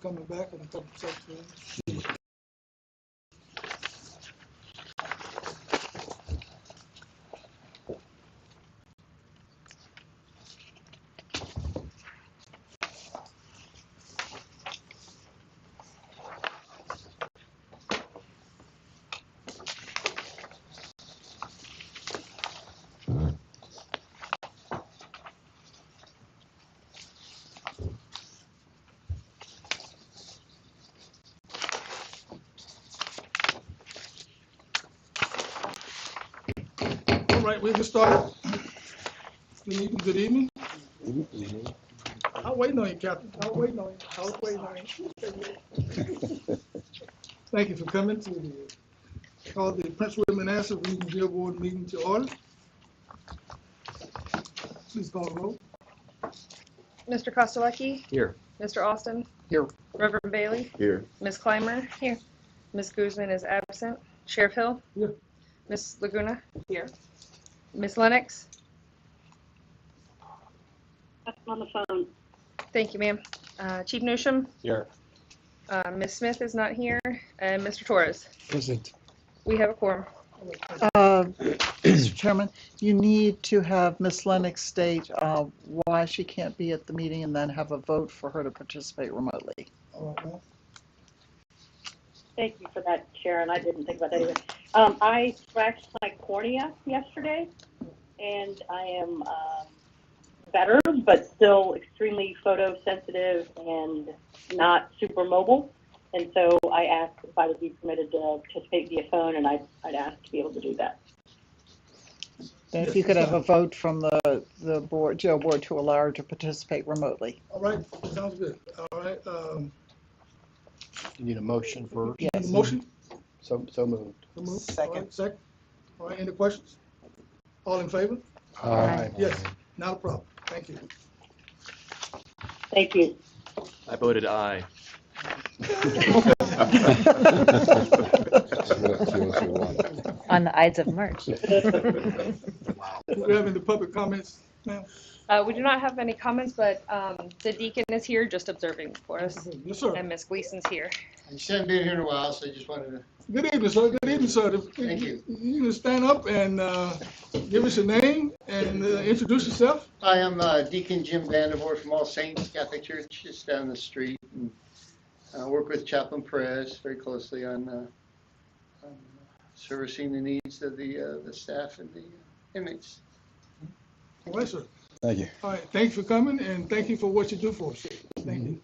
coming back in a couple of seconds. All right, we can start. Good evening. I'm waiting on you, Captain. I was waiting on you. Thank you for coming to call the Prince William-Manassas Regional Jail Board meeting to order. Please call the roll. Mr. Kostelecki? Here. Mr. Austin? Here. Reverend Bailey? Here. Ms. Clymer? Here. Ms. Guzman is absent. Sheriff Hill? Here. Ms. Laguna? Here. Ms. Lennox? I'm on the phone. Thank you, ma'am. Chief Newsham? Here. Ms. Smith is not here. And Mr. Torres? Present. We have a quorum. Mr. Chairman, you need to have Ms. Lennox state why she can't be at the meeting and then have a vote for her to participate remotely. All right, ma'am. Thank you for that, Sharon. I didn't think about that either. I scratched my cornea yesterday, and I am better, but still extremely photosensitive and not super mobile. And so I asked if I would be permitted to participate via phone, and I'd ask to be able to do that. And if you could have a vote from the board, jail board to allow her to participate remotely. All right, sounds good. All right, You need a motion for? Yes. any motion? So moved. So moved. Second. All right, second. All right, any questions? All in favor? Aye. Yes, not a problem. Thank you. Thank you. I voted aye. On the Ides of March. Do we have any public comments, ma'am? We do not have any comments, but the deacon is here just observing for us. Yes, sir. And Ms. Gleason's here. You haven't been here in a while, so I just wanted to, Good evening, sir. Good evening, sir. Thank you. You can stand up and give us your name and introduce yourself. I am Deacon Jim Vandervoort from All Saints Catholic Church, just down the street. And work with Chaplain Perez very closely on servicing the needs of the staff and the inmates. All right, sir. Thank you. All right, thanks for coming and thank you for what you do for us. Thank you.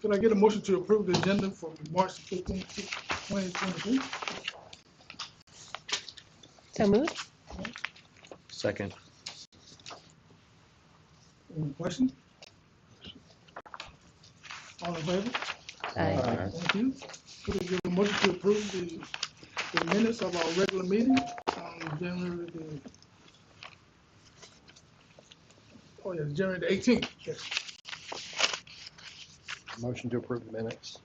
Could I get a motion to approve the agenda for March 15th, 2023? So moved? Second. Any questions? All in favor? Aye. Thank you. Could I get a motion to approve the minutes of our regular meeting on January the 18th? Yes. Motion to approve the minutes.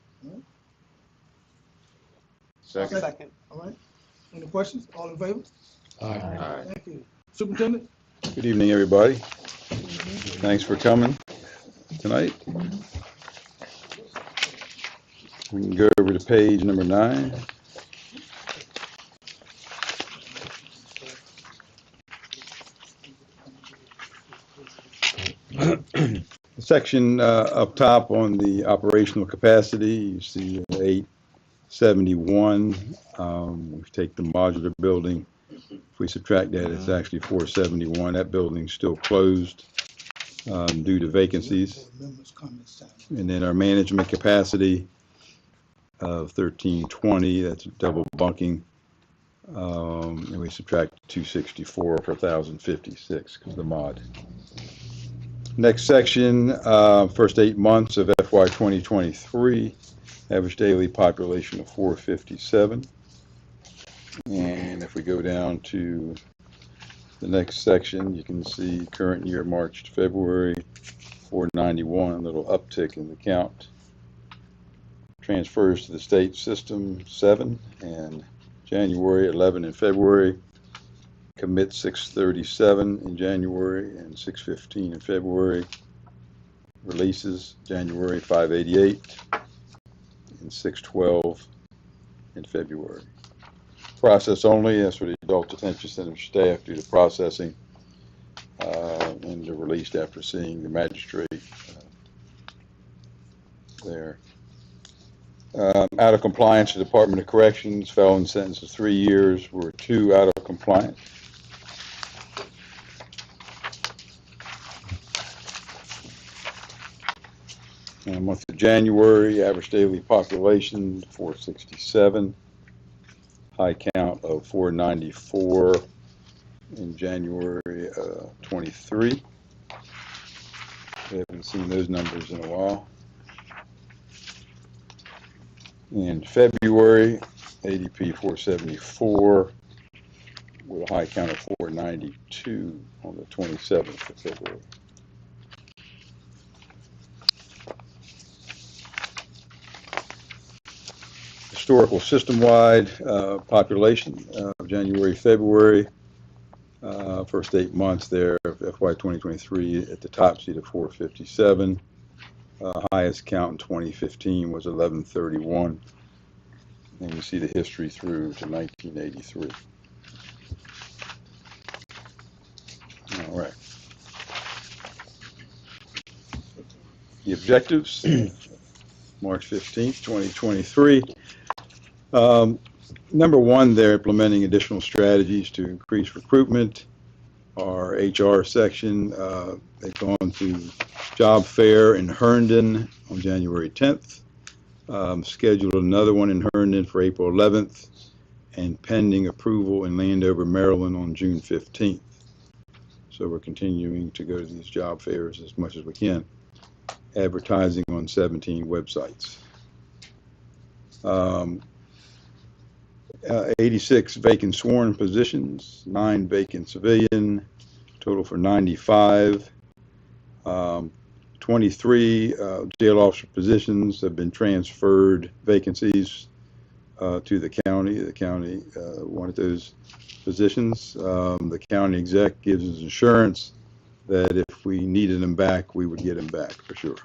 Second. All right. Any questions? All in favor? Aye. Thank you. Superintendent? Good evening, everybody. Thanks for coming tonight. We can go over to page number 9. The section up top on the operational capacity, you see 871. We take the modular building. If we subtract that, it's actually 471. That building's still closed due to vacancies. And then our management capacity of 1320, that's double bunking. And we subtract 264 for 1,056 because of the mod. Next section, first 8 months of FY 2023, average daily population of 457. And if we go down to the next section, you can see current year March to February, 491, a little uptick in the count. Transfers to the state system, 7, and January, 11 in February. Commit 637 in January and 615 in February. releases, January 588 and 612 in February. Process only, as for the Adult Detention Center staff due to processing, and they're released after seeing the magistrate there. Out of compliance, the Department of Corrections, felon sentences 3 years, were 2 out of compliance. And month of January, average daily population 467, high count of 494 in January 23. We haven't seen those numbers in a while. In February, ADP 474 with a high count of 492 on the 27th of February. Historical system-wide population of January, February, first 8 months there of FY 2023 at the top seat of 457. Highest count in 2015 was 1131. And you see the history through to 1983. All right. The objectives, March 15th, 2023. Number one, they're implementing additional strategies to increase recruitment. Our HR section, they've gone to job fair in Herndon on January 10th. Scheduled another one in Herndon for April 11th, and pending approval in Landover, Maryland on June 15th. So we're continuing to go to these job fairs as much as we can. Advertising on 17 websites. 86 vacant sworn positions, 9 vacant civilian, total for 95. 23 jail officer positions have been transferred vacancies to the county. The county wanted those positions. The county exec gives us assurance that if we needed them back, we would get them back for sure.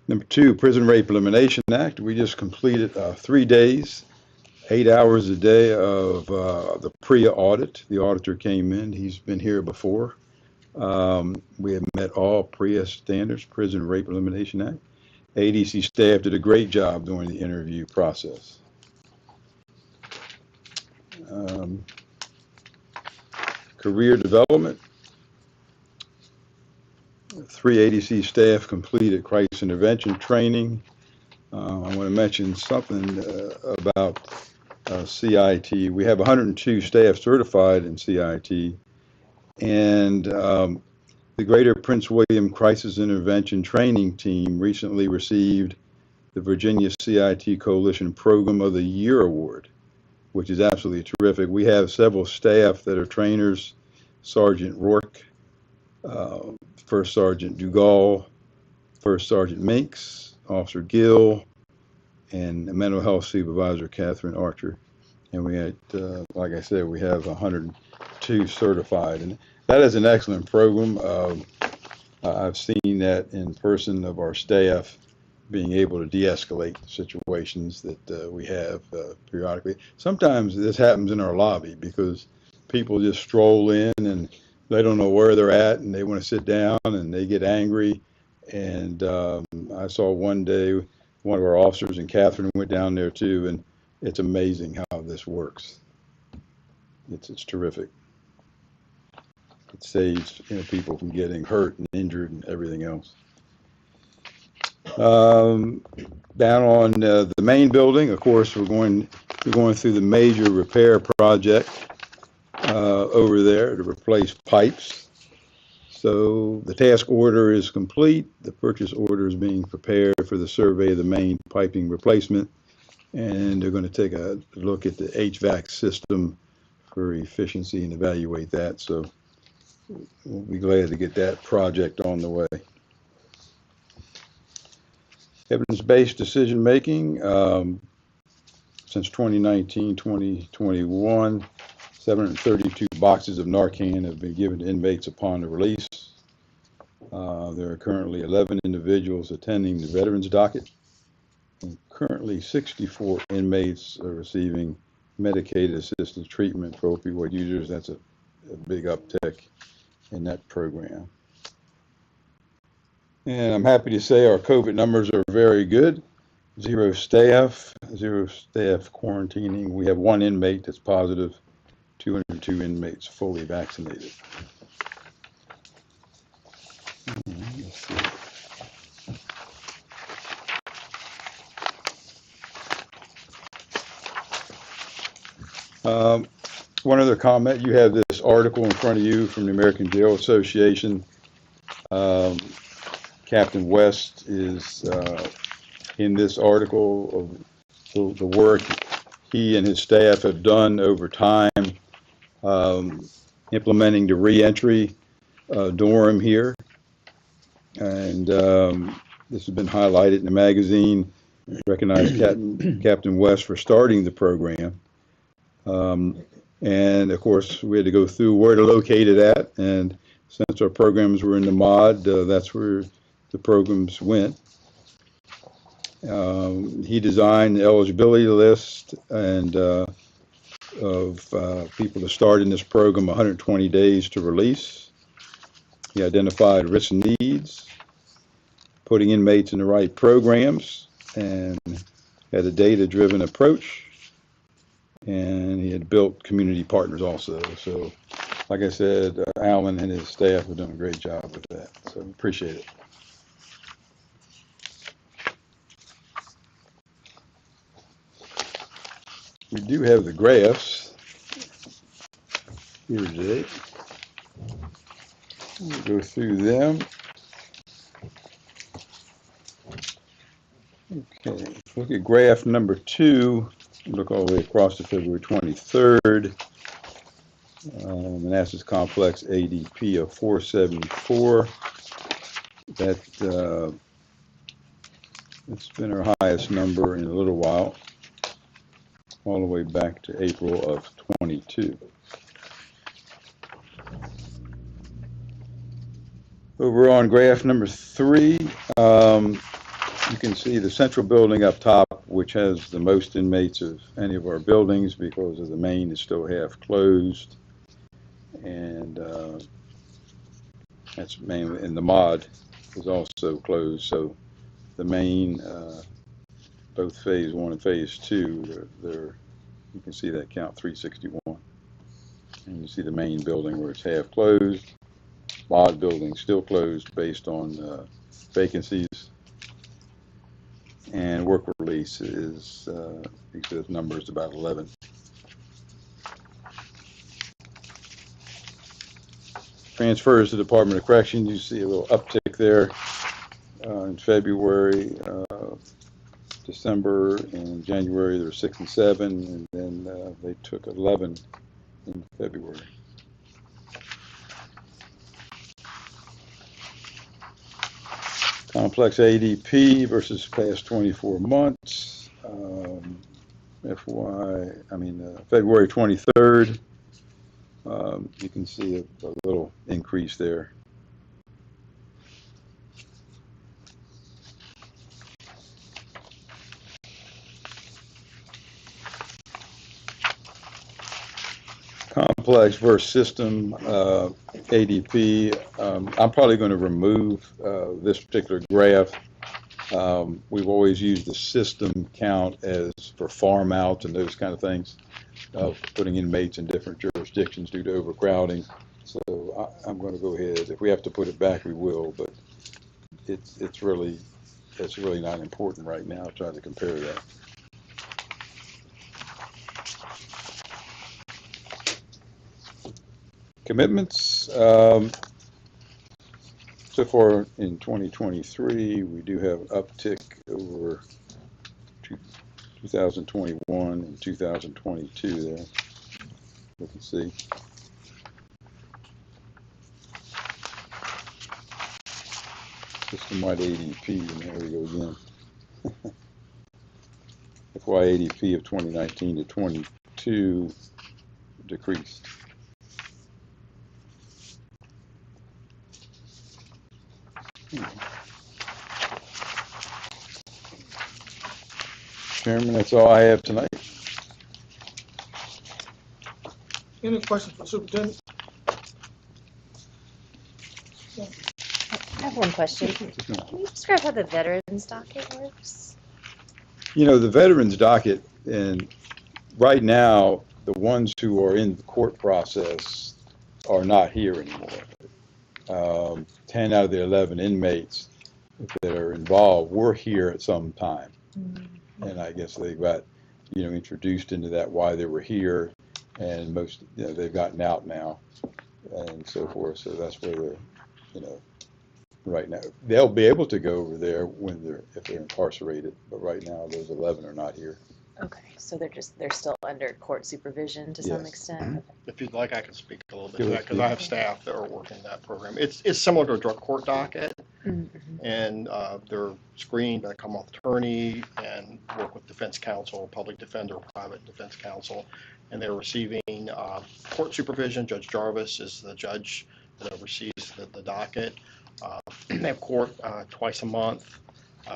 Number 2, Prison Rape Elimination Act. We just completed 3 days, 8 hours a day of the PREA audit. The auditor came in. He's been here before. We have met all PREA standards, Prison Rape Elimination Act. ADC staff did a great job during the interview process. Career development. 3 ADC staff completed crisis intervention training. I want to mention something about CIT. We have 102 staff certified in CIT, and the Greater Prince William Crisis Intervention Training Team recently received the Virginia CIT Coalition Program of the Year Award, which is absolutely terrific. We have several staff that are trainers: Sergeant Rourke, First Sergeant Dugal, First Sergeant Minks, Officer Gill, and Mental Health Supervisor Catherine Archer. And we had, like I said, we have 102 certified. And that is an excellent program. I've seen that in person of our staff being able to de-escalate situations that we have periodically. Sometimes this happens in our lobby because people just stroll in and they don't know where they're at and they want to sit down and they get angry. And I saw one day one of our officers, and Catherine went down there too, and it's amazing how this works. It's terrific. It saves people from getting hurt and injured and everything else. Down on the main building, of course, we're going through the major repair project over there to replace pipes. So the task order is complete. The purchase order is being prepared for the survey of the main piping replacement, and they're going to take a look at the HVAC system for efficiency and evaluate that. So we'll be glad to get that project on the way. Evidence-based decision-making, since 2019, 2021, 732 boxes of Narcan have been given to inmates upon the release. There are currently 11 individuals attending the veterans docket. And currently 64 inmates are receiving medicated assistance treatment for opioid users. That's a big uptick in that program. And I'm happy to say our COVID numbers are very good. Zero staff quarantining. We have 1 inmate that's positive, 202 inmates fully vaccinated. Let's see. One other comment, you have this article in front of you from the American Jail Association. Captain West is in this article of the work he and his staff have done over time implementing the reentry dorm here. And this has been highlighted in the magazine. Recognize Captain West for starting the program. And of course, we had to go through where to locate it at. And since our programs were in the mod, that's where the programs went. He designed the eligibility list and of people to start in this program 120 days to release. He identified risks and needs, putting inmates in the right programs, and had a data-driven approach. And he had built community partners also. So, like I said, Alan and his staff have done a great job with that. So, appreciate it. We do have the graphs here today. We'll go through them. Okay, look at graph number 2. Look all the way across to February 23rd. Manassas Complex ADP of 474. That's been our highest number in a little while, all the way back to April of 22. Over on graph number 3, you can see the central building up top, which has the most inmates of any of our buildings because of the main is still half closed. And that's mainly, and the mod is also closed. So the main, both phase 1 and phase 2, you can see that count 361. And you see the main building where it's half closed. Mod building still closed based on vacancies. And work release is, this number is about 11. Transfers to the Department of Corrections, you see a little uptick there in February, December, and January there were 6 and 7, and then they took 11 in February. Complex ADP versus past 24 months. February 23rd, you can see a little increase there. Complex versus system ADP. I'm probably going to remove this particular graph. We've always used the system count as for farm outs and those kind of things, putting inmates in different jurisdictions due to overcrowding. So I'm going to go ahead. If we have to put it back, we will. But it's really not important right now. I'll try to compare that. Commitments. So far in 2023, we do have uptick over 2021 and 2022 there. You can see. System-wide ADP, and there we go again. FY ADP of 2019 to 22 decreased. Chairman, that's all I have tonight. Any questions for Superintendent? I have one question. Can you describe how the veterans docket works? You know, the veterans docket, and right now, the ones who are in the court process are not here anymore. 10 out of the 11 inmates that are involved were here at some time. And I guess they got, introduced into that, why they were here, and most, they've gotten out now and so forth. So that's where they're, right now. They'll be able to go over there if they're incarcerated, but right now those 11 are not here. Okay, so they're still under court supervision to some Yes. extent? If you'd like, I can speak a little bit Go to that, ahead, because I have staff that are working that program. It's similar to a drug court docket, Mm-hmm. and they're screened by a common attorney and work with defense counsel, public defender, private defense counsel, and they're receiving court supervision. Judge Jarvis is the judge that oversees the docket. They have court twice a month,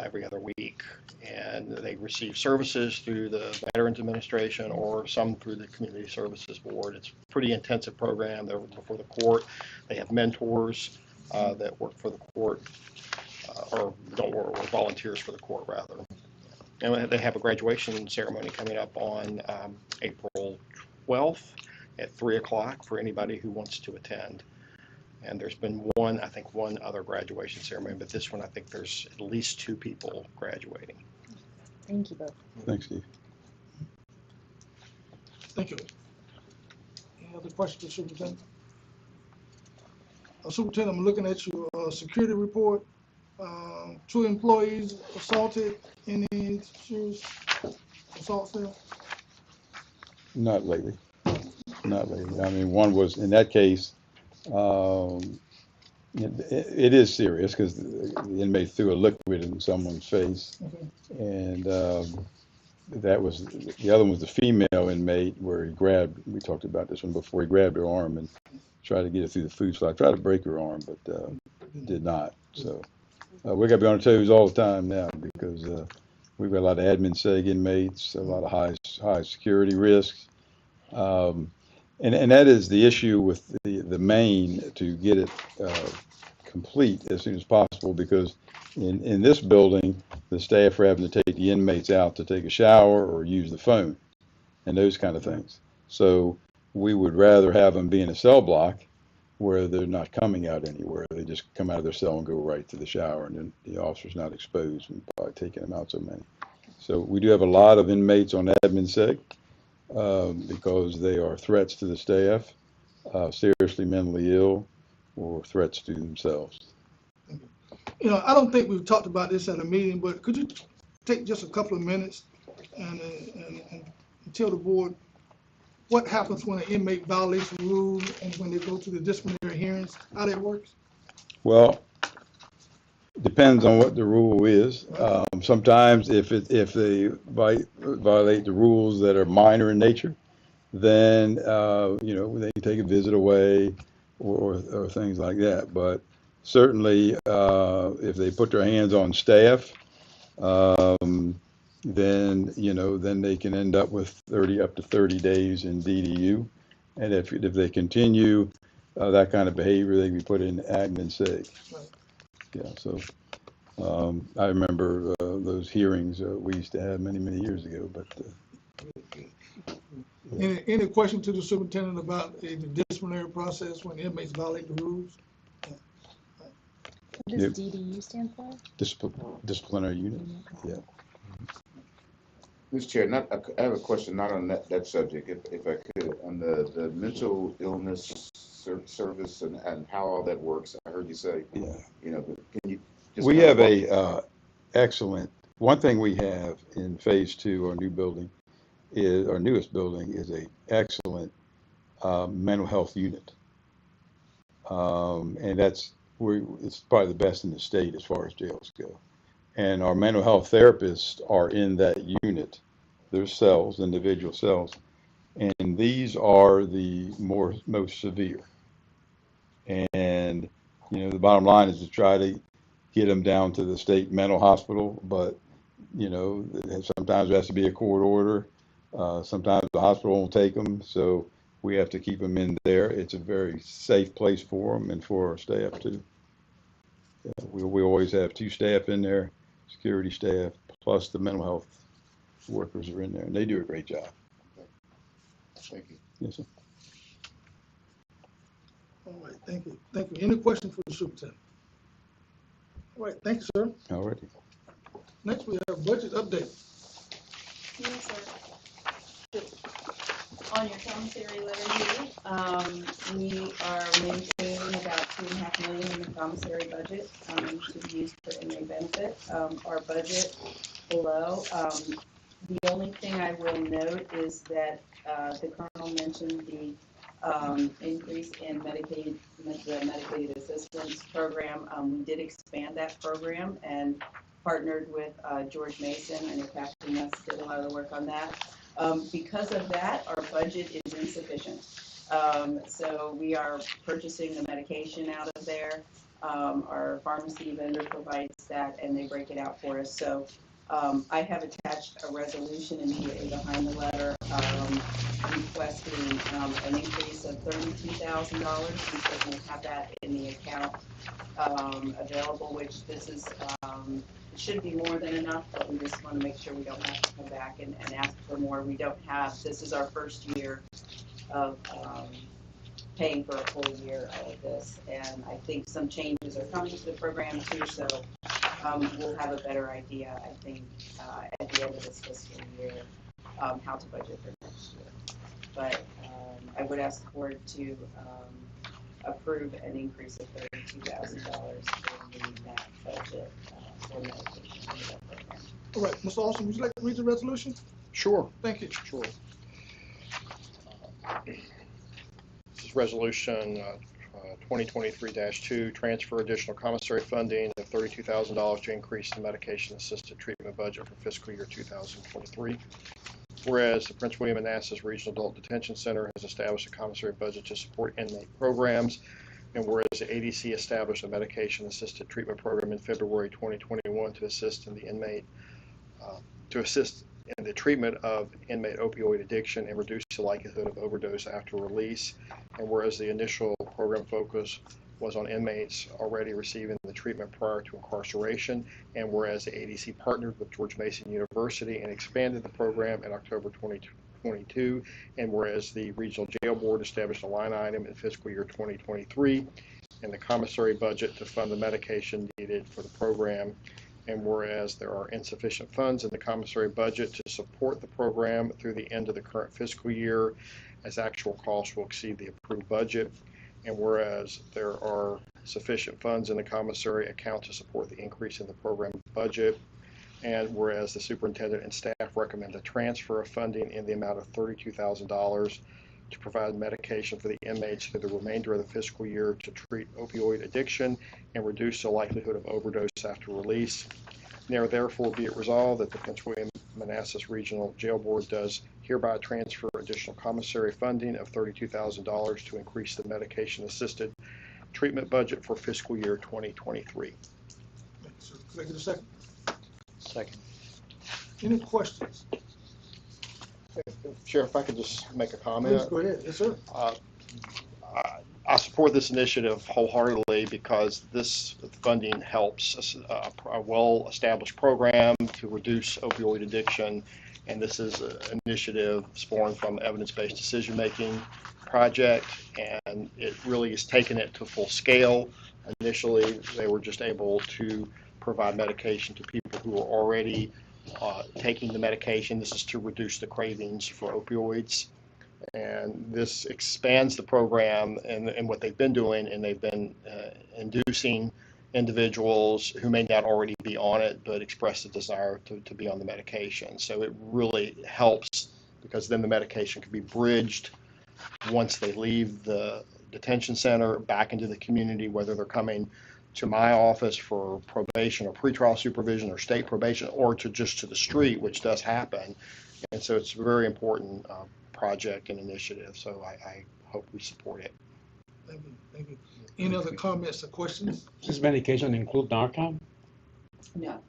every other week, and they receive services through the Veterans Administration or some through the Community Services Board. It's a pretty intensive program. They're before the court. They have mentors that work for the court, or don't work, or volunteers for the court, rather. And they have a graduation ceremony coming up on April 12th at 3 o'clock for anybody who wants to attend. And there's been one other graduation ceremony, but this one, I think there's at least 2 people graduating. Thank you both. Thanks, Steve. Thank you. Any other questions for Superintendent? Superintendent, I'm looking at your security report. 2 employees assaulted. Any serious assaults there? Not lately. Not lately. I mean, one was, in that case, it is serious because the inmate threw a liquid in someone's face. Okay. And that was, the other one was the female inmate where he grabbed, we talked about this one before, he grabbed her arm and tried to get it through the food supply. Tried to break her arm, but did not. So we got to be on our toes all the time now because we've got a lot of admin seg inmates, a lot of high security risks. And that is the issue with the main, to get it complete as soon as possible, because in this building, the staff are having to take the inmates out to take a shower or use the phone and those kind of things. So we would rather have them be in a cell block where they're not coming out anywhere. They just come out of their cell and go right to the shower, and then the officer's not exposed by taking them out so many. So we do have a lot of inmates on admin seg. Because they are threats to the staff, seriously mentally ill, or threats to themselves. I don't think we've talked about this at a meeting, but could you take just a couple of minutes and tell the board what happens when an inmate violates the rules and when they go to the disciplinary hearings, how that works? Well, depends on what the rule is. Sometimes if they violate the rules that are minor in nature, then they take a visit away or things like that. But certainly if they put their hands on staff, then they can end up with up to 30 days in DDU. And if they continue that kind of behavior, they can be put in admin seg. Yeah, so I remember those hearings we used to have many years ago. But Any question to the superintendent about the disciplinary process when inmates violate the rules? What does DDU stand for? disciplinary unit. Yeah. Mr. Chair, I have a question not on that subject, if I could, on the mental illness service and how all that works. I heard you say, Yeah. But can you just? We have a excellent, one thing we have in phase 2, our newest building is a excellent mental health unit. And it's probably the best in the state as far as jails go. And our mental health therapists are in that unit. There's cells, individual cells, and these are the most severe. And the bottom line is to try to get them down to the state mental hospital, but You know, sometimes there has to be a court order. Sometimes the hospital won't take them, so we have to keep them in there. It's a very safe place for them and for our staff too. Yeah, we always have 2 staff in there, security staff, plus the mental health workers are in there, and they do a great job. Thank you. Yes, sir. All right, thank you. Thank you. Any questions for the superintendent? All right, thank you, sir. All right. Next, we have budget update. Yes, sir. On your commissary letter here, we are maintaining about $2.5 million in the commissary budget, to be used for inmate benefit. Our budget below, the only thing I will note is that, the Colonel mentioned the, increase in Medicaid, the Medicaid assistance program. We did expand that program and partnered with, George Mason, and Captain Nuss did a lot of the work on that. Because of that, our budget is insufficient. So we are purchasing the medication out of there. Our pharmacy vendor provides that and they break it out for us. So I have attached a resolution immediately behind the letter requesting an increase of $32,000. We certainly have that in the account available, which this is it should be more than enough, but we just want to make sure we don't have to come back and ask for more. We don't have, this is our first year of paying for a full year of this, and I think some changes are coming to the program too, so we'll have a better idea, I think, at the end of this fiscal year, how to budget for next year. But I would ask the board to approve an increase of $32,000 in the MAP budget for medication for that program. All right, Mr. Austin, would you like to read the resolution? Sure. Thank you. Sure. This is resolution 2023-2, transfer additional commissary funding of $32,000 to increase the medication-assisted treatment budget for fiscal year 2023. Whereas the Prince William-Manassas Regional Adult Detention Center has established a commissary budget to support inmate programs, and whereas the ADC established a medication-assisted treatment program in February 2021 to assist in the treatment of inmate opioid addiction and reduce the likelihood of overdose after release, and whereas the initial program focus was on inmates already receiving the treatment prior to incarceration, and whereas the ADC partnered with George Mason University and expanded the program in October 2022, and whereas the Regional Jail Board established a line item in fiscal year 2023 in the commissary budget to fund the medication needed for the program, and whereas there are insufficient funds in the commissary budget to support the program through the end of the current fiscal year, as actual costs will exceed the approved budget, and whereas there are sufficient funds in the commissary account to support the increase in the program budget, and whereas the superintendent and staff recommend a transfer of funding in the amount of $32,000 to provide medication for the inmates through the remainder of the fiscal year to treat opioid addiction and reduce the likelihood of overdose after release. Now therefore be it resolved that the Prince William-Manassas Regional Jail Board does hereby transfer additional commissary funding of $32,000 to increase the medication-assisted treatment budget for fiscal year 2023. Thank you, sir. Could I get a second? Second. Any questions? Sheriff, if I could just make a Please comment. go ahead. Yes, sir. I support this initiative wholeheartedly because this funding helps a well-established program to reduce opioid addiction, and this is an initiative spawned from evidence-based decision-making project, and it really has taken it to full scale. Initially, they were just able to provide medication to people who were already taking the medication. This is to reduce the cravings for opioids. And this expands the program and what they've been doing, and they've been inducing individuals who may not already be on it but express the desire to be on the medication. So it really helps because then the medication can be bridged once they leave the detention center back into the community, whether they're coming to my office for probation or pretrial supervision or state probation or to just to the street, which does happen. And so it's a very important project and initiative, so I hope we support it. Thank you. Thank you. Any other comments or questions? Does this medication include Narcan? No.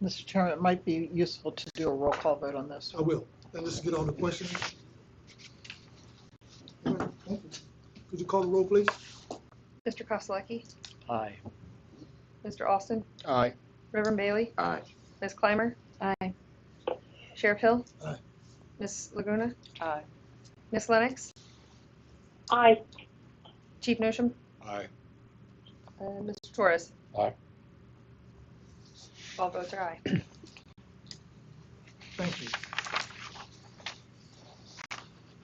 Mr. Chairman, it might be useful to do a roll call vote on this. I will. And let's get on the question. All right, thank you. Could you call the roll, please? Mr. Koslacki, Aye. Mr. Austin, Aye. Reverend Bailey, Aye. Ms. Clymer, Aye. Sheriff Hill, Aye. Ms. Laguna, Aye. Ms. Lennox, Aye. Chief Nosham, Aye. and Mr. Torres. Aye. All votes are aye. Thank you.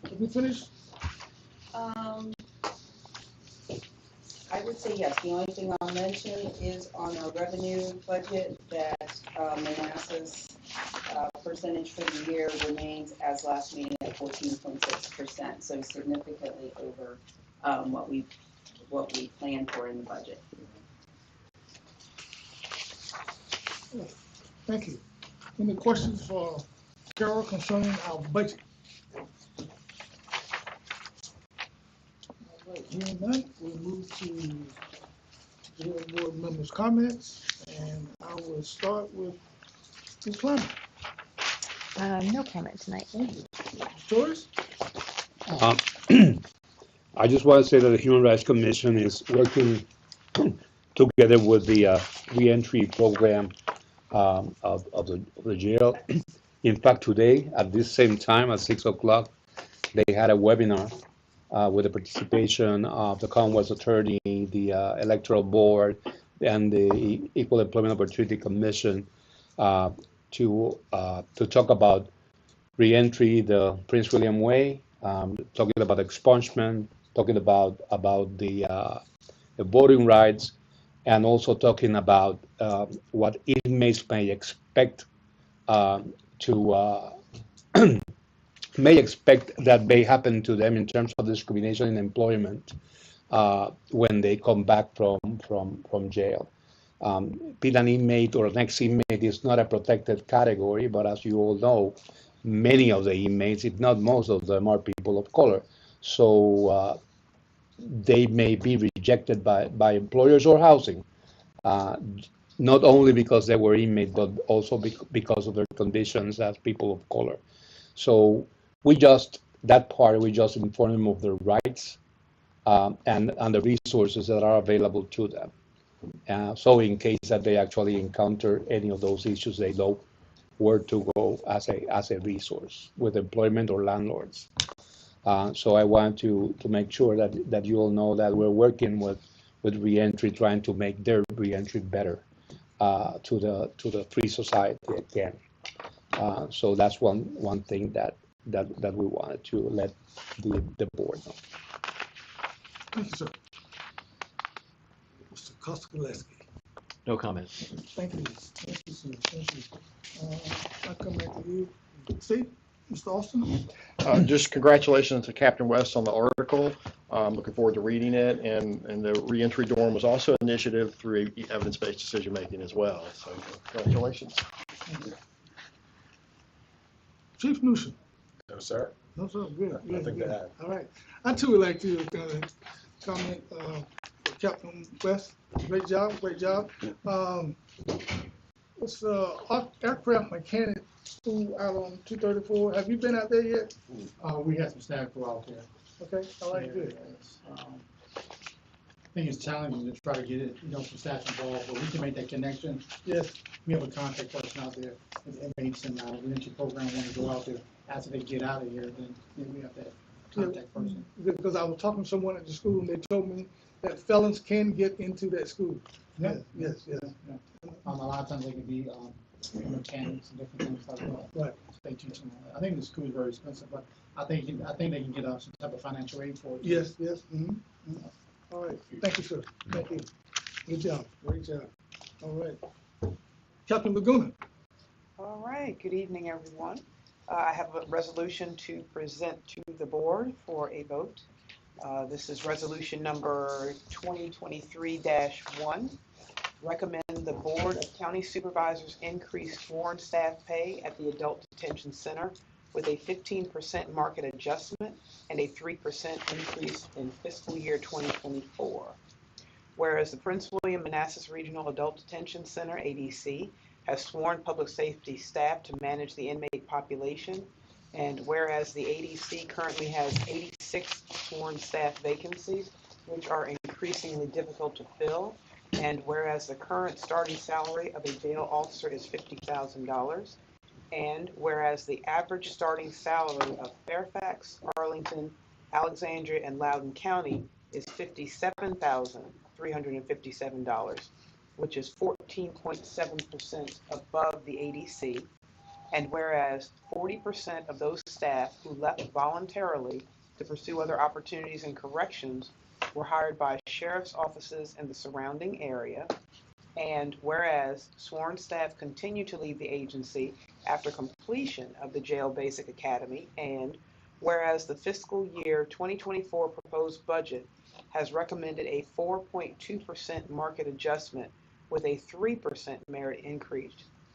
Have we finished? I would say yes. The only thing I'll mention is on our revenue budget that Manassas percentage for the year remains as last meeting at 14.6%, so significantly over what we planned for in the budget. Thank you. Any questions for Carol concerning our budget? All right, hearing none, we'll move to board members' comments, and I will start with Ms. Clymer. No comment tonight. Torres? I just want to say that the Human Rights Commission is working together with the reentry program of the jail. In fact, today, at this same time, at 6 o'clock, they had a webinar with the participation of the Commonwealth Attorney, the Electoral Board, and the Equal Employment Opportunity Commission to talk about reentry, the Prince William Way, talking about expungement, talking about the voting rights, and also talking about what inmates may expect may expect that may happen to them in terms of discrimination in employment when they come back from jail. Being an inmate or an ex-inmate is not a protected category, but as you all know, many of the inmates, if not most of them, are people of color. So they may be rejected by employers or housing, not only because they were inmates, but also because of their conditions as people of color. So we just inform them of their rights and the resources that are available to them. So in case that they actually encounter any of those issues, they know where to go as a resource with employment or landlords. So I want to make sure that you all know that we're working with reentry, trying to make their reentry better to the free society again. So that's one thing that we wanted to let the board know. Thank you, sir. Mr. Koskaleski. No comment. Thank you. Thank you, sir. Thank you. I'll come back to you. Steve, Mr. Austin? Just congratulations to Captain West on the article. Looking forward to reading it. And the reentry dorm was also an initiative through evidence-based decision-making as well. So congratulations. Thank you. Chief Newsom? No, sir. No, sir. Good. Nothing to add. All right. I too would like to comment for Captain West. Great job. Great job. It's aircraft mechanic school out on 234. Have you been out there yet? We had some staff go out there. Okay. All right. Good. I think it's challenging to try to get it, some staff involved, but we can make that connection. Yes. We have a contact person out there, and it makes them out of the reentry program want to go out there. After they get out of here, then we have that contact person. Because I was talking to someone at the school and they told me that felons can get into that school. Yeah. Yes. Yeah. A lot of times they can be mechanics and different things like that. Right. They teach them all that. I think the school is very expensive, but I think they can get some type of financial aid for it. Yes. Mm-hmm. All right. Thank you, sir. Thank you. Good job. Great job. All right. Captain Laguna. All right. Good evening, everyone. I have a resolution to present to the board for a vote. This is resolution number 2023-1. Recommend the Board of County Supervisors increase foreign staff pay at the Adult Detention Center with a 15% market adjustment and a 3% increase in fiscal year 2024. whereas the Prince William-Manassas Regional Adult Detention Center, ADC, has sworn public safety staff to manage the inmate population, and whereas the ADC currently has 86 sworn staff vacancies, which are increasingly difficult to fill, and whereas the current starting salary of a jail officer is $50,000, and whereas the average starting salary of Fairfax, Arlington, Alexandria, and Loudoun County is $57,357, which is 14.7% above the ADC, and whereas 40% of those staff who left voluntarily to pursue other opportunities in corrections were hired by sheriff's offices in the surrounding area, and whereas sworn staff continue to leave the agency after completion of the Jail Basic Academy, and whereas the fiscal year 2024 proposed budget has recommended a 4.2% market adjustment with a 3% merit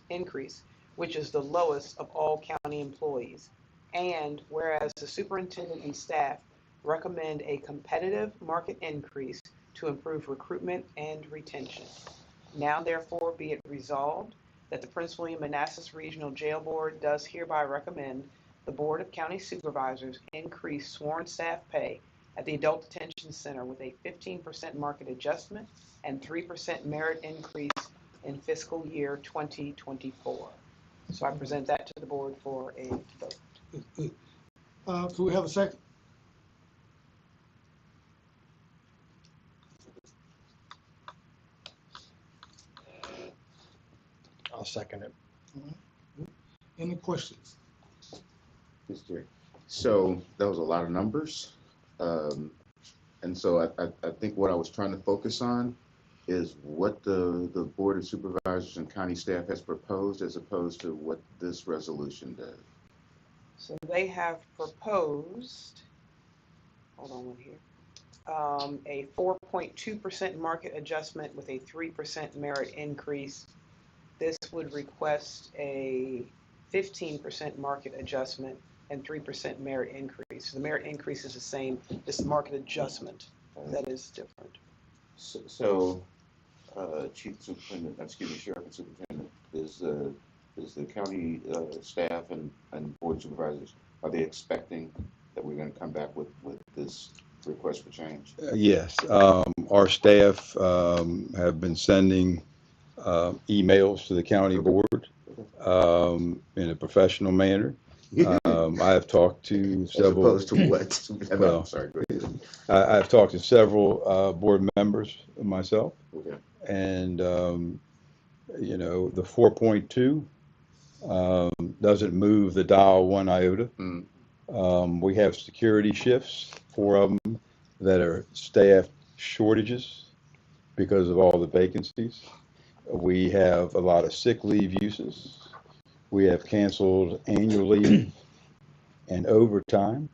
increase, which is the lowest of all county employees, and whereas the superintendent and staff recommend a competitive market increase to improve recruitment and retention. Now therefore be it resolved that the Prince William-Manassas Regional Jail Board does hereby recommend the Board of County Supervisors increase sworn staff pay at the Adult Detention Center with a 15% market adjustment and 3% merit increase in fiscal year 2024. So I present that to the board for a vote. Could we have a second? I'll second it. All right. Any questions? So that was a lot of numbers. And so I think what I was trying to focus on is what the Board of Supervisors and county staff has proposed as opposed to what this resolution does. So they have proposed, hold on one here, a 4.2% market adjustment with a 3% merit increase. This would request a 15% market adjustment and 3% merit increase. So the merit increase is the same, it's the market adjustment that is different. So Chief Superintendent, excuse me, Sheriff and Superintendent, is the county staff and Board of Supervisors, are they expecting that we're going to come back with this request for change? Yes, our staff have been sending emails to the county board in a professional manner. I have talked to several. As opposed to what? Well, I'm sorry, go ahead. I've talked to several board members myself, Okay. and you know, the 4.2 doesn't move the dial one iota. We have security shifts, 4 of them, that are staff shortages because of all the vacancies. We have a lot of sick leave uses. We have canceled annual leave and overtime.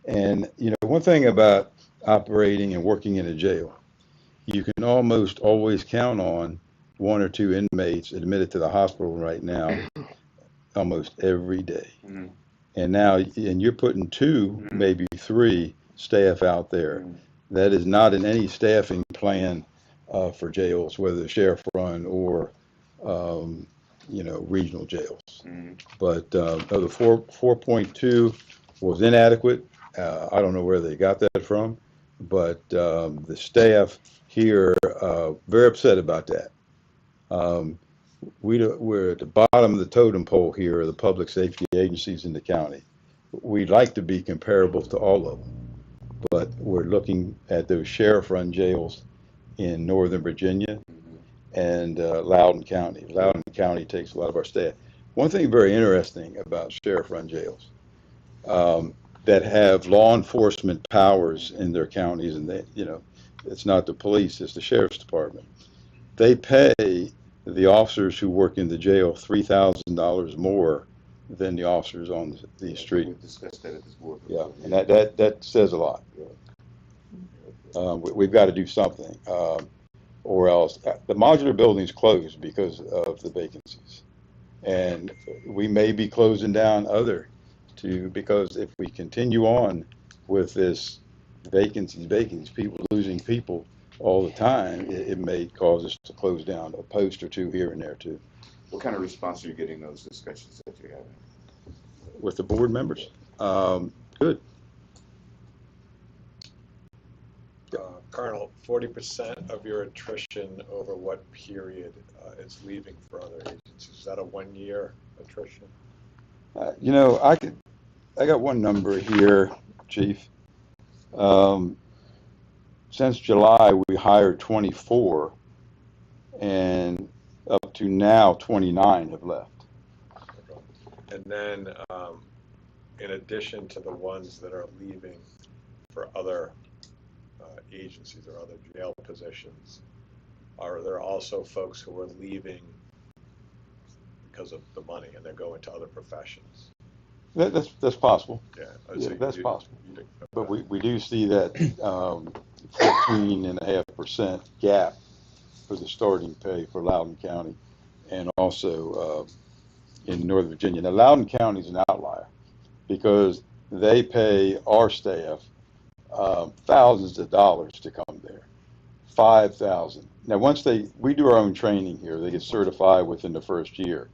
And, you know, one thing about operating and working in a jail, you can almost always count on 1 or 2 inmates admitted to the hospital right now almost every day. And now, and you're putting 2, maybe 3 staff out there. That is not in any staffing plan for jails, whether the sheriff run or, you know, regional jails. But the 4.2 was inadequate. I don't know where they got that from, but the staff here very upset about that. We're at the bottom of the totem pole here of the public safety agencies in the county. We'd like to be comparable to all of them, but we're looking at those sheriff-run jails in Northern Virginia and Loudoun County. Loudoun County takes a lot of our staff. One thing very interesting about sheriff-run jails that have law enforcement powers in their counties, and they, you know, it's not the police, it's the sheriff's department. They pay the officers who work in the jail $3,000 more than the officers on the street. We discussed that at this board. Yeah, and that says a lot. We've got to do something, or else the modular building's closed because of the vacancies, and we may be closing down because if we continue on with this vacancies, people losing people, all the time, it may cause us to close down a post or two here and there too. What kind of response are you getting those discussions that you're having? With the board members, good. Colonel, 40% of your attrition over what period is leaving for other agencies? Is that a 1-year attrition? You know, I got one number here, Chief. Since July, we hired 24, and up to now, 29 have left. And then, in addition to the ones that are leaving for other agencies or other jail positions, are there also folks who are leaving because of the money and they're going to other professions? That's possible. Yeah, Yeah, that's possible. You But we do see that 14.5% gap for the starting pay for Loudoun County and also in Northern Virginia. Now, Loudoun County is an outlier because they pay our staff thousands of dollars to come there, $5,000. Now, we do our own training here. They get certified within the first year.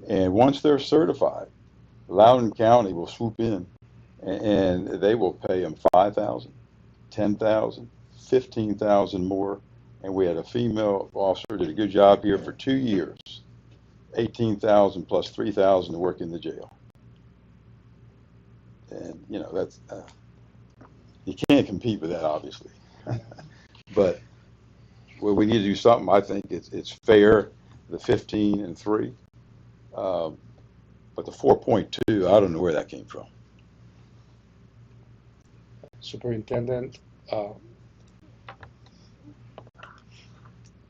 And once they're certified, Loudoun County will swoop in and they will pay them $5,000, $10,000, $15,000 more. And we had a female officer did a good job here for 2 years, $18,000 plus $3,000 to work in the jail. And you know that's you can't compete with that, obviously. But well, we need to do something. I think it's fair, the 15 and 3. But the 4.2, I don't know where that came from. Superintendent,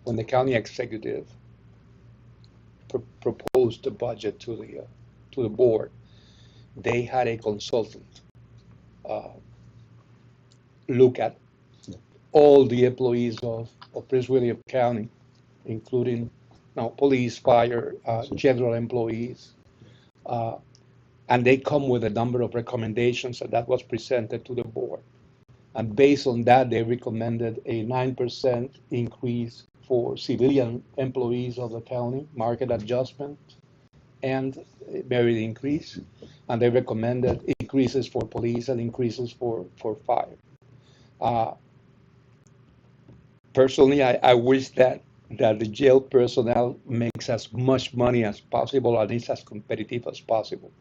when the county executive proposed the budget to the board, they had a consultant look at all the employees of Prince William County, including police, fire, general employees. And they come with a number of recommendations, and that was presented to the board. And based on that, they recommended a 9% increase for civilian employees of the county, market adjustment, and merit increase. And they recommended increases for police and increases for fire. Personally, I wish that the jail personnel makes as much money as possible and is as competitive as possible.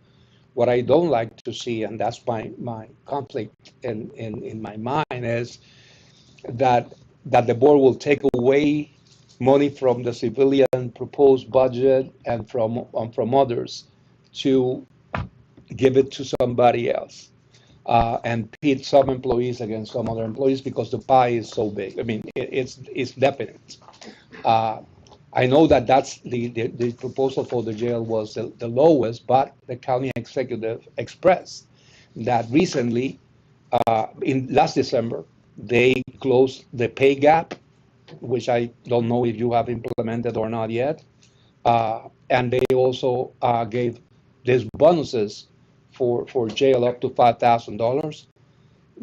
What I don't like to see, and that's my conflict in my mind, is that the board will take away money from the civilian proposed budget and from others to give it to somebody else. And pit some employees against some other employees because the pie is so big. I mean, it's definite. I know that's the proposal for the jail was the lowest, but the county executive expressed that recently, in last December, they closed the pay gap, which I don't know if you have implemented or not yet. And they also gave these bonuses for jail up to $5,000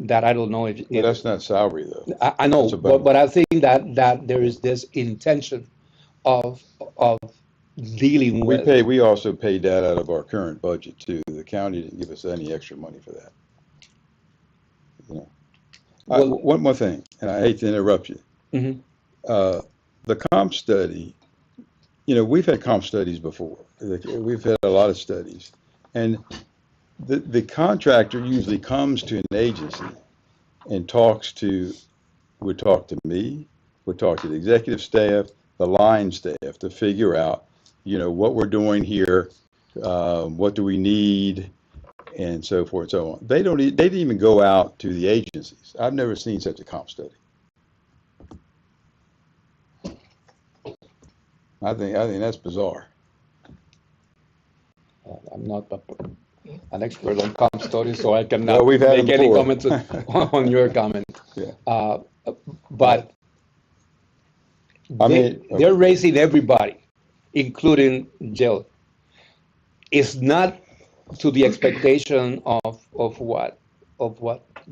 that I don't know if That's not salary though. I know, but I think that there is this intention of dealing with. We also paid that out of our current budget too. The county didn't give us any extra money for that. You know. One more thing, and I hate to interrupt you. Mm-hmm. The comp study, you know, we've had comp studies before. We've had a lot of studies, and the contractor usually comes to an agency and would talk to me, would talk to the executive staff, the line staff to figure out, you know, what we're doing here, what do we need, and so forth and so on. They didn't even go out to the agencies. I've never seen such a comp study. I think that's bizarre. I'm not an expert on comp studies, so I cannot we've had make any comments on your comment. Yeah. But they're raising everybody, including jail. It's not to the expectation of what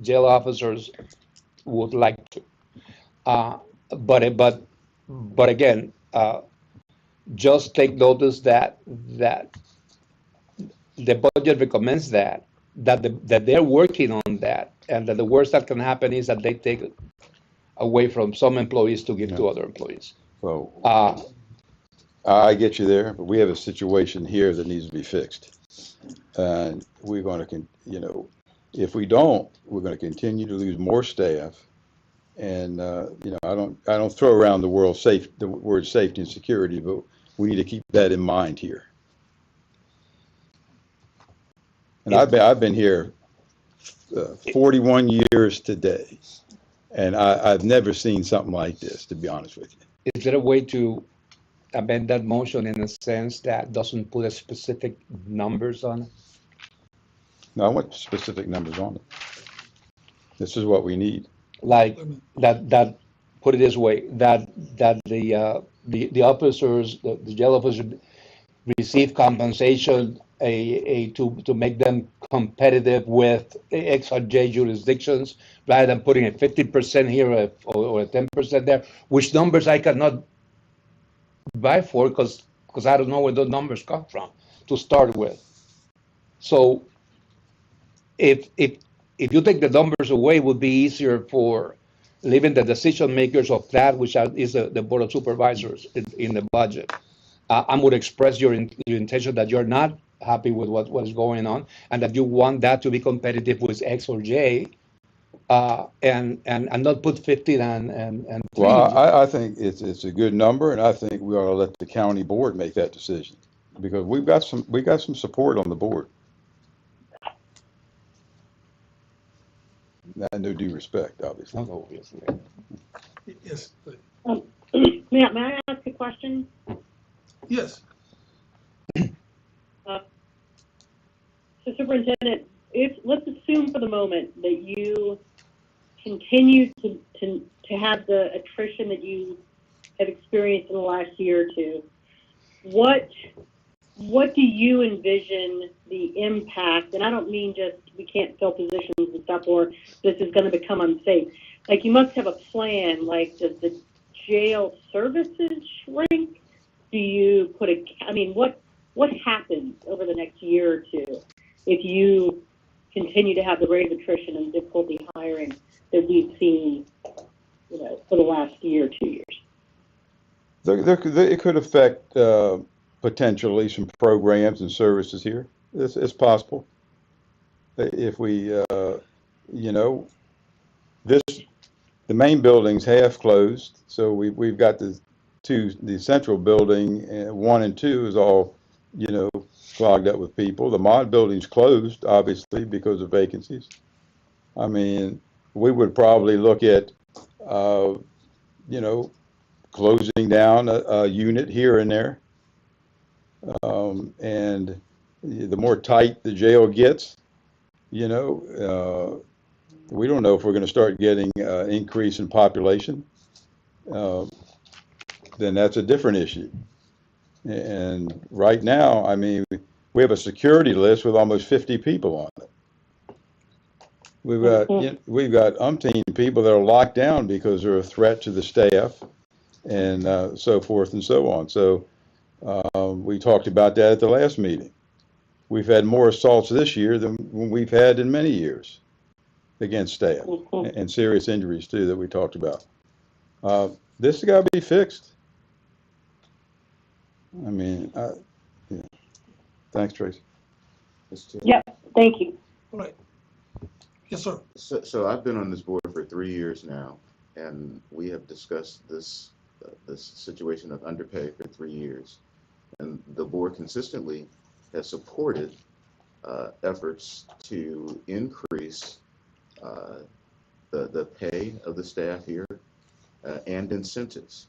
jail officers would like to. but again, just take notice that the budget recommends that they're working on that, and that the worst that can happen is that they take away from some employees to give to other employees. So Uh, I get you there, but we have a situation here that needs to be fixed. And we're going to, if we don't, we're going to continue to lose more staff. And, I don't throw around the word safety and security, but we need to keep that in mind here. And I've been here 41 years today, and I've never seen something like this, to be honest with you. is there a way to amend that motion in a sense that doesn't put a specific numbers on it? No, I want specific numbers on it. This is what we need. Like that, put it this way, that the officers, the jail officers receive compensation to make them competitive with XRJ jurisdictions, rather than putting a 50% here or a 10% there, which numbers I cannot buy for because I don't know where those numbers come from to start with. So if you take the numbers away, it would be easier for leaving the decision makers of that, which is the Board of Supervisors in the budget. I would express your intention that you're not happy with what is going on, and that you want that to be competitive with X or J, and not put 50 and 3. Well, I think it's a good number, and I think we ought to let the county board make that decision, because we got some support on the board. No due respect, obviously. Obviously. Yes, please. May I ask a question? Yes. So Superintendent, let's assume for the moment that you continue to have the attrition that you have experienced in the last year or two. What do you envision the impact? And I don't mean just we can't fill positions and stuff, or this is going to become unsafe. Like, you must have a plan. Like, does the jail services shrink? Do you put what happens over the next year or two if you continue to have the rate of attrition and difficulty hiring that we've seen, for the last year or 2 years? It could affect potentially some programs and services here. It's possible. If we, the main building's half closed, so we've got the central building, 1 and 2 is all, clogged up with people. The mod building's closed, obviously, because of vacancies. I mean, we would probably look at, closing down a unit here and there. And the more tight the jail gets, we don't know if we're going to start getting increase in population. Then that's a different issue. And right now, I mean, we have a security list with almost 50 people on it. We've got umpteen people that are locked down because they're a threat to the staff, and so forth and so on. So we talked about that at the last meeting. We've had more assaults this year than we've had in many years against staff, and serious injuries too that we talked about. This has got to be fixed. I mean, thanks, Tracy. Yep, thank you. All right. Yes, sir. So I've been on this board for 3 years now, and we have discussed this situation of underpay for 3 years. And the board consistently has supported efforts to increase the pay of the staff here and incentives.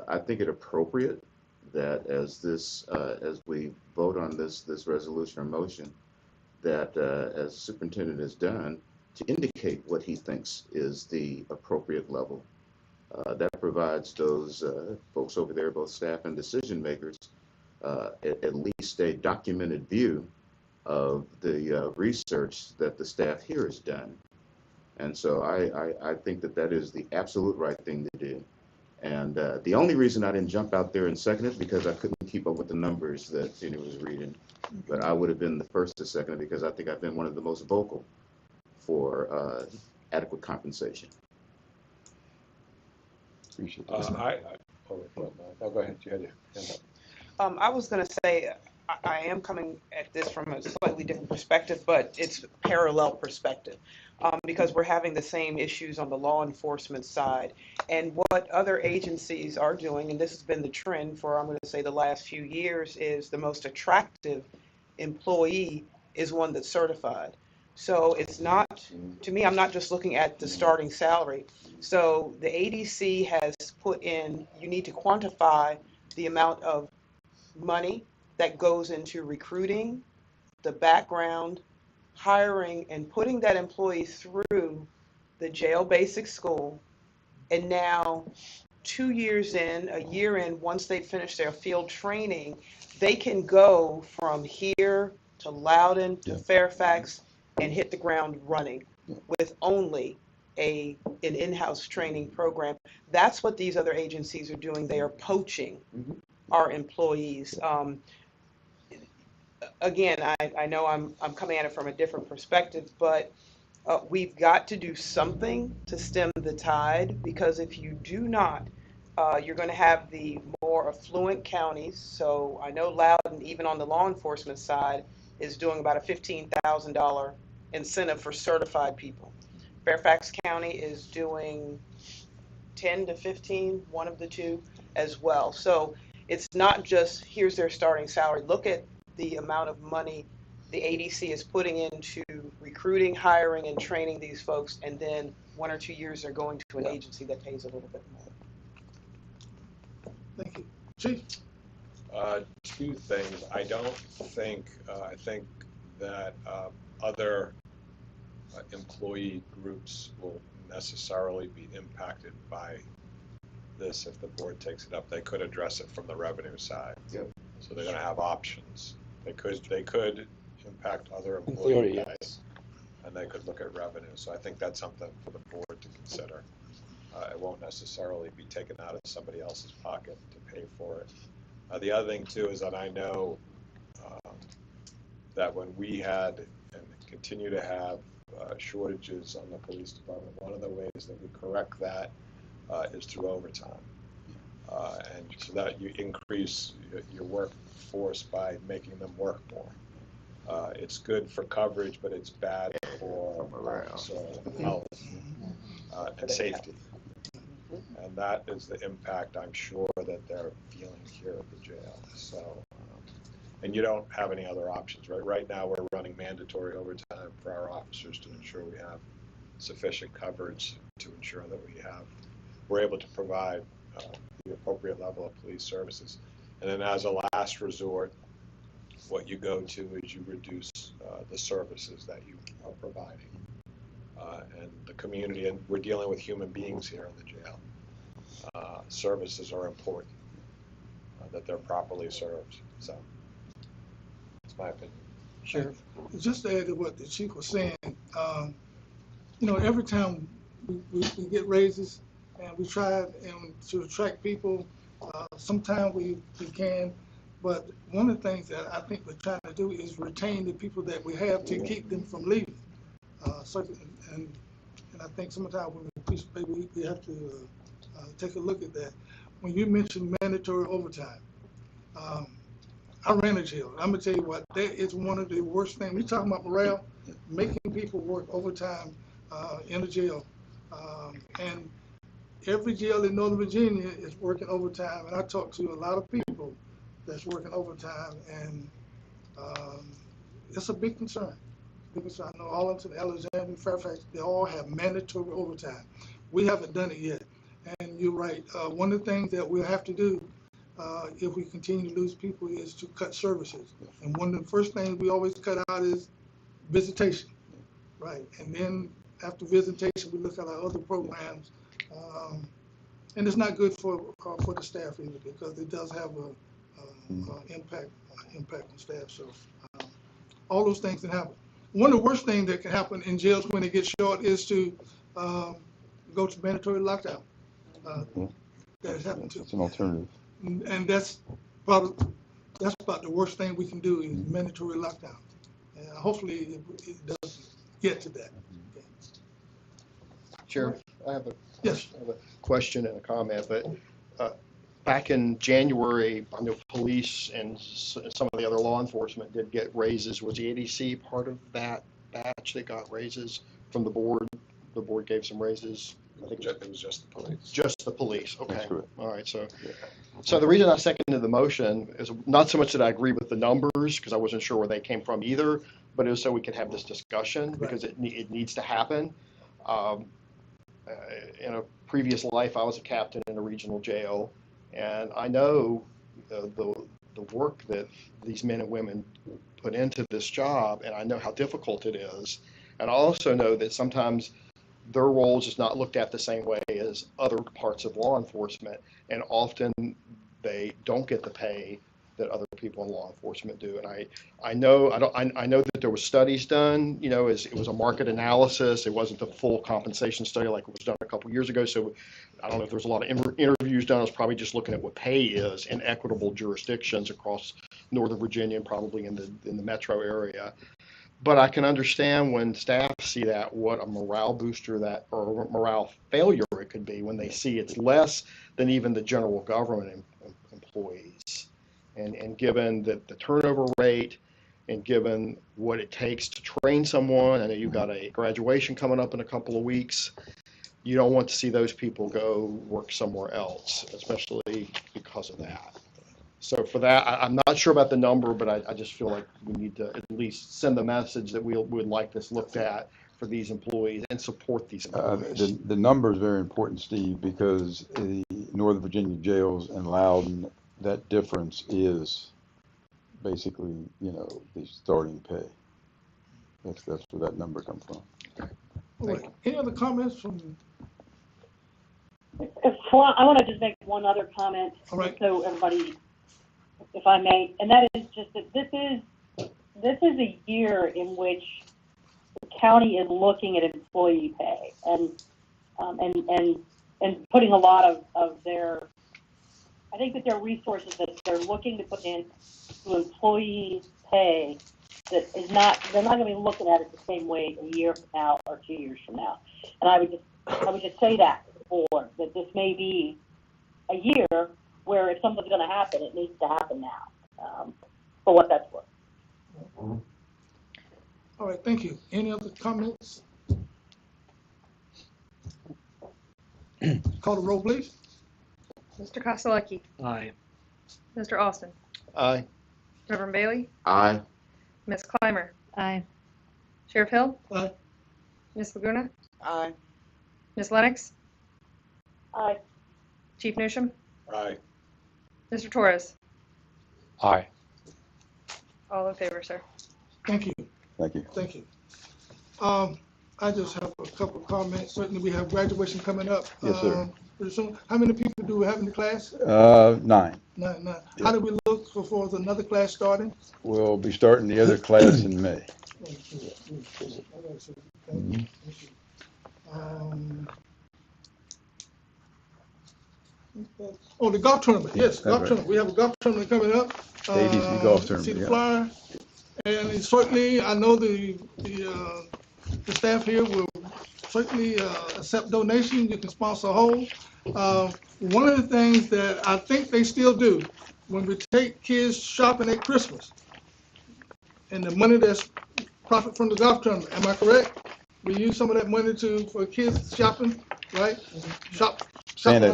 I think it appropriate that as we vote on this resolution or motion, that as the superintendent has done, to indicate what he thinks is the appropriate level. That provides those folks over there, both staff and decision makers, at least a documented view of the research that the staff here has done. And so I think that that is the absolute right thing to do. And the only reason I didn't jump out there and second it because I couldn't keep up with the numbers that Tina was reading. But I would have been the first to second it because I think I've been one of the most vocal for adequate compensation. Appreciate that. Go ahead. You had your hand up. I was going to say, I am coming at this from a slightly different perspective, but it's parallel perspective, because we're having the same issues on the law enforcement side. And what other agencies are doing, and this has been the trend for, I'm going to say, the last few years, is the most attractive employee is one that's certified. So it's not, to me, I'm not just looking at the starting salary. So the ADC has put in, you need to quantify the amount of money that goes into recruiting, the background, hiring, and putting that employee through the jail basic school. And now, 2 years in, a year in, once they finish their field training, they can go from here to Loudoun to Fairfax and hit the ground running with only an in-house training program. That's what these other agencies are doing. They are poaching our employees. Again, I know I'm coming at it from a different perspective, but we've got to do something to stem the tide, because if you do not, you're going to have the more affluent counties. So I know Loudoun, even on the law enforcement side, is doing about a $15,000 incentive for certified people. Fairfax County is doing 10 to 15, one of the two as well. So it's not just here's their starting salary. Look at the amount of money the ADC is putting into recruiting, hiring, and training these folks, and then 1 or 2 years they're going to an agency that pays a little bit more. Thank you. Chief? Two things. I think that other employee groups will necessarily be impacted by this if the board takes it up. They could address it from the revenue side. Yep. So they're going to have options. They could impact other employee guys, and they could look at revenue. So I think that's something for the board to consider. It won't necessarily be taken out of somebody else's pocket to pay for it. The other thing too is that I know that when we had and continue to have shortages on the police department, one of the ways that we correct that is through overtime. And so that you increase your workforce by making them work more. It's good for coverage, but it's bad for health and safety. And that is the impact I'm sure that they're feeling here at the jail. So, and you don't have any other options, right? Right now we're running mandatory overtime for our officers to ensure we have sufficient coverage to ensure that we're able to provide the appropriate level of police services. And then as a last resort, what you go to is you reduce the services that you are providing. And the community, and we're dealing with human beings here in the jail. Services are important, that they're properly served. So that's my opinion. Sure. Just to add to what the chief was saying, every time we get raises and we try to attract people, sometimes we can, but one of the things that I think we're trying to do is retain the people that we have to keep them from leaving. And I think sometimes when we push people, we have to take a look at that. When you mentioned mandatory overtime, I ran a jail. I'm gonna tell you what, that is one of the worst things. We talking about morale, making people work overtime in a jail. And every jail in Northern Virginia is working overtime, and I talk to a lot of people that's working overtime, and it's a big concern. Because I know Arlington, Alexander, Fairfax, they all have mandatory overtime. We haven't done it yet. And you're right. One of the things that we'll have to do if we continue to lose people is to cut services. And one of the first things we always cut out is visitation, right? And then after visitation, we look at our other programs. And it's not good for the staff either, because it does have a impact on staff. So all those things can happen. one of the worst things that can happen in jails when they get short is to go to mandatory lockdown. That has happened too. It's an alternative. And that's about the worst thing we can do is mandatory lockdown. And hopefully it doesn't get to that. Chair, I have a Yes. question and a comment, but back in January, I know police and some of the other law enforcement did get raises. Was the ADC part of that batch that got raises from the board? The board gave some raises. I think it was just the police. Just the police, okay. That's correct. All right, so the reason I seconded the motion is not so much that I agree with the numbers, because I wasn't sure where they came from either, but it was so we could have this discussion, because it needs to happen. In a previous life, I was a captain in a regional jail, and I know the work that these men and women put into this job, and I know how difficult it is. And I also know that sometimes their roles is not looked at the same way as other parts of law enforcement, and often they don't get the pay that other people in law enforcement do. And I know that there was studies done, you know, it was a market analysis. It wasn't the full compensation study like it was done a couple years ago. So I don't know if there was a lot of interviews done. I was probably just looking at what pay is in equitable jurisdictions across Northern Virginia and probably in the metro area. But I can understand when staff see that, what a morale booster that, or morale failure it could be when they see it's less than even the general government employees. And given the turnover rate, and given what it takes to train someone, I know you've got a graduation coming up in a couple of weeks, you don't want to see those people go work somewhere else, especially because of that. So for that, I'm not sure about the number, but I just feel like we need to at least send the message that we would like this looked at for these employees and support these employees. The number is very important, Steve, because the Northern Virginia jails and Loudoun, that difference is basically, you know, the starting pay. That's where that number comes from. All right. Any other comments from? I want to just make one other comment, so everybody, if I may, and that is just that this is a year in which the county is looking at employee pay and putting a lot of their, I think that their resources that they're looking to put in to employee pay that is not, they're not going to be looking at it the same way a year from now or 2 years from now. And I would just say that to the board, that this may be a year where if something's going to happen, it needs to happen now, for what that's worth. All right, thank you. Any other comments? Call the roll, please. Mr. Kostelecki, Aye. Mr. Austin, Aye. Reverend Bailey, Aye. Ms. Clymer, Aye. Sheriff Hill, Aye. Ms. Laguna, Aye. Ms. Lennox, Aye. Chief Newsham, Aye. Mr. Torres. Aye. All in favor, sir. Thank you. Thank you. Thank you. I just have a couple of comments. Certainly, we have graduation coming up. Yes, sir. Pretty soon. How many people do we have in the class? 9. Nine. Yeah. How do we look for another class starting? We'll be starting the other class in May. The golf tournament. Yes, golf right. tournament. We have a golf tournament coming up. ABC golf tournament. See the yeah. flyer. And certainly, I know the staff here will certainly accept donations. You can sponsor a hole. One of the things that I think they still do, when we take kids shopping at Christmas, and the money that's profit from the golf tournament, am I correct? We use some of that money for kids shopping, right? Santa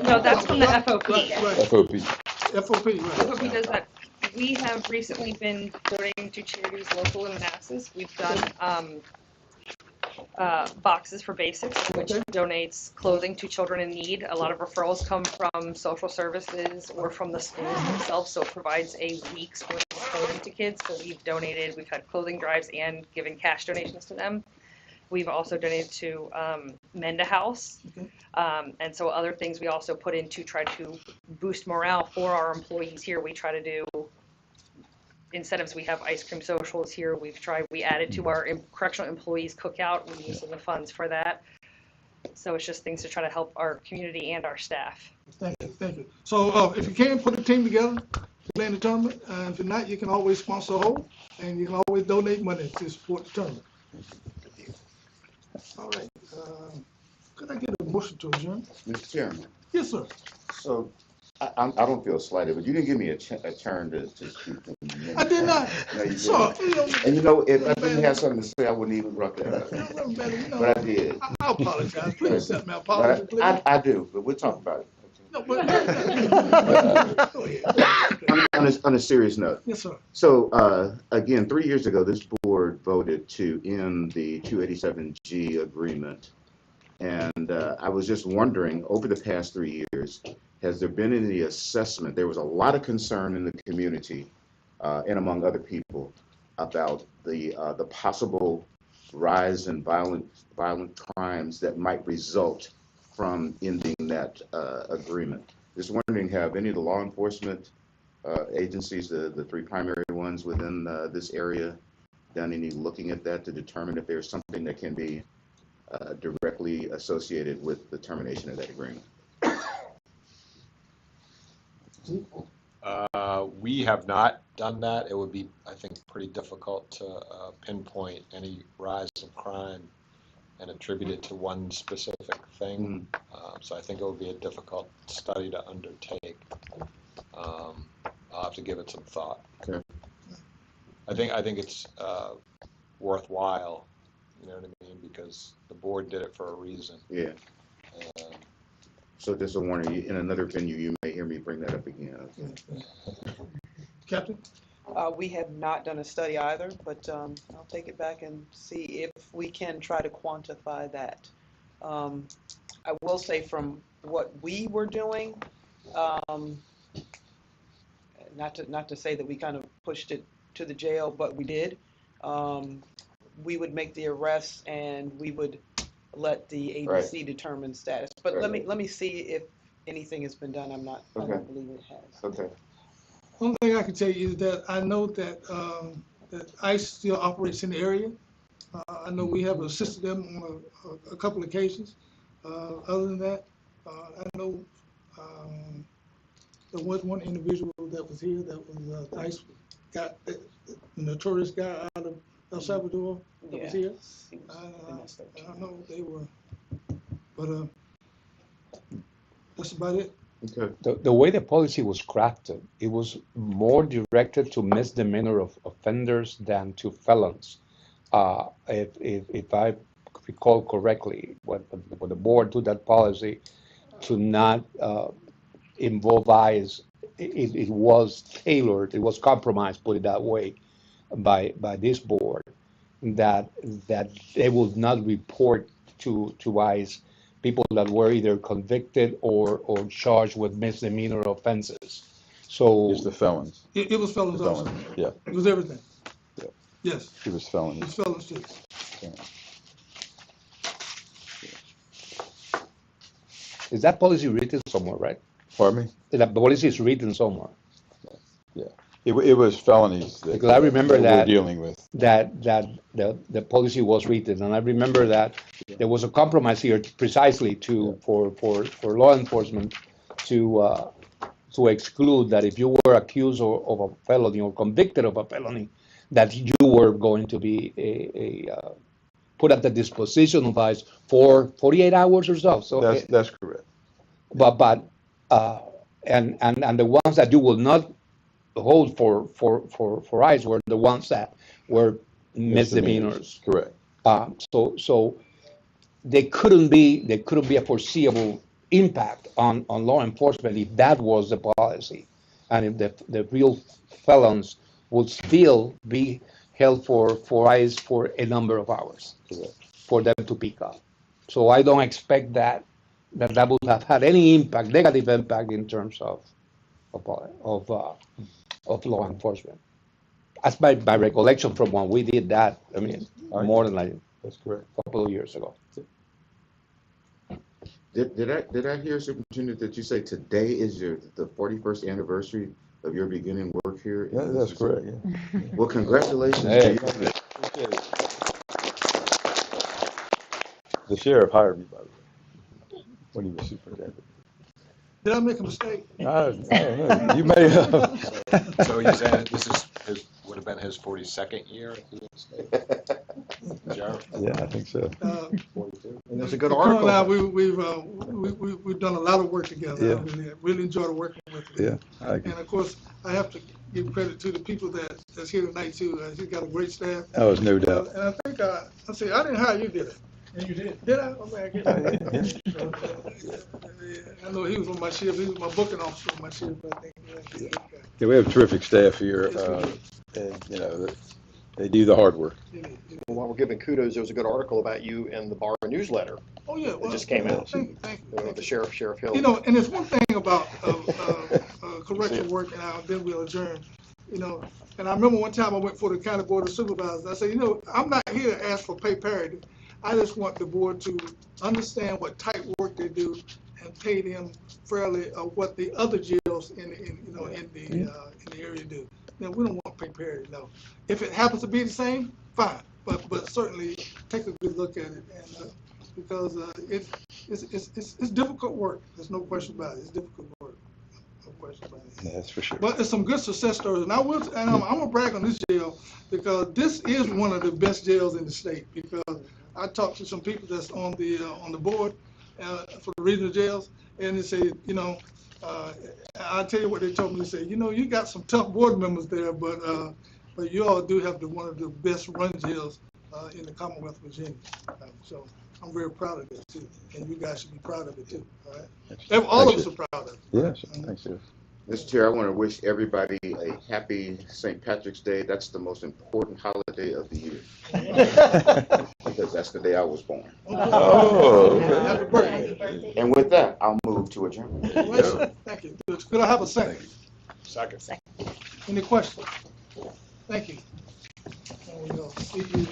No, that's from the FOP. Right. FOP. FOP, right. FOP does that. We have recently been donating to charities local in Manassas. We've done Boxes for Basics, which donates clothing to children in need. A lot of referrals come from social services or from the schools themselves, so it provides a week's worth of clothing to kids. So we've had clothing drives and given cash donations to them. We've also donated to Mend a House, and so other things we also put in to try to boost morale for our employees here. We try to do incentives. We have ice cream socials here. We added to our correctional employees cookout. We're using the funds for that. So it's just things to try to help our community and our staff. Thank you, thank you. So if you can, put a team together to play in the tournament. If you're not, you can always sponsor a hole, and you can always donate money to support the tournament. All right. Could I get a motion to adjourn? Mr. Chairman, Yes, sir. so I don't feel slighted, but you didn't give me a turn to speak. I did not. No, you So, didn't. And you know, if I didn't have something to say, I wouldn't even brought that up. But I did. I apologize. Please accept my But apology, please. I do, but we'll talk about it. No, but, go ahead. On a serious note. Yes, sir. So, again, 3 years ago, this board voted to end the 287G agreement. And I was just wondering, over the past 3 years, has there been any assessment? There was a lot of concern in the community and among other people about the possible rise in violent crimes that might result from ending that agreement. Just wondering, have any of the law enforcement agencies, the three primary ones within this area, done any looking at that to determine if there's something that can be directly associated with the termination of that agreement? We have not done that. It would be, I think, pretty difficult to pinpoint any rise in crime and attribute it to one specific thing. So I think it would be a difficult study to undertake. I'll have to give it some thought. Okay. I think it's worthwhile, you know what I mean, because the board did it for a reason. Yeah. So just a warning, in another venue, you may hear me bring that up again. Captain? We have not done a study either, but I'll take it back and see if we can try to quantify that. I will say from what we were doing, not to say that we kind of pushed it to the jail, but we did. We would make the arrests and we would let the ABC determine status. But let me see if anything has been done. I don't believe it has. Okay. One thing I can tell you is that I know that that ICE still operates in the area. I know we have assisted them on a couple of occasions. Other than that, I know there was one individual that was here that was ICE got the notorious guy out of El Salvador that was here. I know they were, but that's about it. Okay. The way the policy was crafted, it was more directed to misdemeanor of offenders than to felons. If I recall correctly, when the board took that policy to not involve ICE, it was tailored, it was compromised, put it that way, by this board, that they would not report to ICE people that were either convicted or charged with misdemeanor offenses. So It's the felons. It was felons The also. felons, yeah. It was everything. Yeah. Yes. It was felons. It was felons too. Yeah. is that policy written somewhere, right? Pardon me? That policy is written somewhere. Yeah. It was felonies that, Because I remember we're dealing with. that the policy was written, and I remember that there was a compromise here precisely for law enforcement to exclude that if you were accused of a felony or convicted of a felony, that you were going to be put at the disposition of ICE for 48 hours or so. So That's correct. But and the ones that you will not hold for ICE were the ones that were misdemeanors. Correct. So they couldn't be a foreseeable impact on law enforcement if that was the policy, and if the real felons would still be held for ICE for a number of hours for them to pick up. So I don't expect that would have had any impact, negative impact in terms of law enforcement. That's my recollection from when we did that. I mean, more than that's correct. A couple of years ago. Did I hear, Superintendent, that you say today is the 41st anniversary of your beginning work here. Yeah, that's correct, yeah. Well, congratulations Hey, to you. The sheriff hired me, by the way, when he was superintendent. Did I make a mistake? I don't know. You may have. So you're saying this is would have been his 42nd year at the state? Sheriff? Yeah, I think so. 42. And there's a good Colonel and I, article. we've done a lot of work together. Yeah. I really enjoyed working with him. Yeah, I agree. And of course, I have to give credit to the people that's here tonight too. He's got a great staff. That was no doubt. And I think, I didn't hire you, did I? And you did. Did I? Okay, I get it. I know he was on my shift. He was my booking officer on my shift, I think. Yeah. Yeah, we have terrific staff here, and, you know, they do the hard work. Well, while we're giving kudos, there was a good article about you in the Bar newsletter. Oh, yeah. It just came out. Thank you. The Sheriff Hill. You know, and there's one thing about correctional work, and then we'll adjourn. You know, and I remember one time I went for the county board of supervisors. I said, you know, I'm not here to ask for pay parity. I just want the board to understand what type work they do and pay them fairly what the other jails in the area do. Now, we don't want pay parity, no. If it happens to be the same, fine, but certainly take a good look at it, and because it's difficult work. There's no question about it. It's difficult work. No question about it. Yeah, that's for sure. But it's some good success stories, and I'm gonna brag on this jail because this is one of the best jails in the state. Because I talked to some people that's on the board for the regional jails, and they say, you know, I'll tell you what they told me. They say, you know, you got some tough board members there, but you all do have one of the best run jails in the Commonwealth of Virginia. So I'm very proud of that too, and you guys should be proud of it too. All right, all of us are proud of it. Yes, thanks, sir. Mr. Chair, I want to wish everybody a happy St. Patrick's Day. That's the most important holiday of the year. Because that's the day I was born. Oh, Happy birthday. And with that, I'll move to adjourn. Thank you. Could I have a second? Second. Any questions? Thank you. And we'll see you